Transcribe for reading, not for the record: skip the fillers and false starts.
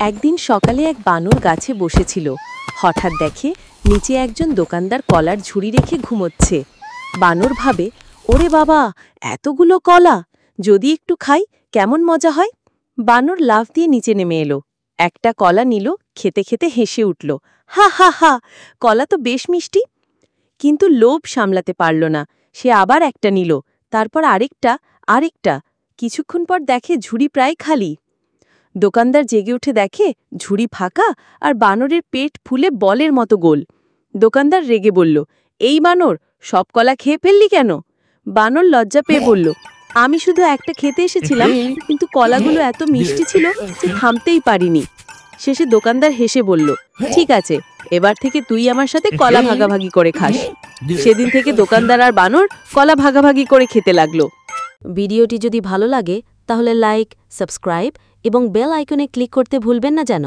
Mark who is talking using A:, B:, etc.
A: একদিন সকালে এক বানর গাছে বসেছিল। হঠাৎ দেখে নিচে একজন দোকানদার কলার ঝুড়ি রেখে ঘুমোচ্ছে। বানর ভাবে, ওরে বাবা, এতগুলো কলা, যদি একটু খাই কেমন মজা হয়। বানর লাফ দিয়ে নিচে নেমে এলো, একটা কলা নিল, খেতে খেতে হেসে উঠল, হা হা হা, কলা তো বেশ মিষ্টি। কিন্তু লোভ সামলাতে পারল না, সে আবার একটা নিল, তারপর আরেকটা। কিছুক্ষণ পর দেখে ঝুড়ি প্রায় খালি। দোকানদার জেগে উঠে দেখে ঝুড়ি ফাঁকা আর বানরের পেট ফুলে বলের মতো গোল। দোকানদার রেগে বলল, এই বানর, সব কলা খেয়ে ফেললি কেন? বানর লজ্জা পেয়ে বলল, আমি শুধু একটা খেতে এসেছিলাম, কিন্তু কলাগুলো এত মিষ্টি ছিল যে থামতেই পারিনি। শেষে দোকানদার হেসে বলল, ঠিক আছে, এবার থেকে তুই আমার সাথে কলা ভাগাভাগি করে খাস। সেদিন থেকে দোকানদার আর বানর কলা ভাগাভাগি করে খেতে লাগলো। ভিডিওটি যদি ভালো লাগে তাহলে লাইক, সাবস্ক্রাইব এবং বেল আইকনে ক্লিক করতে ভুলবেন না যেন।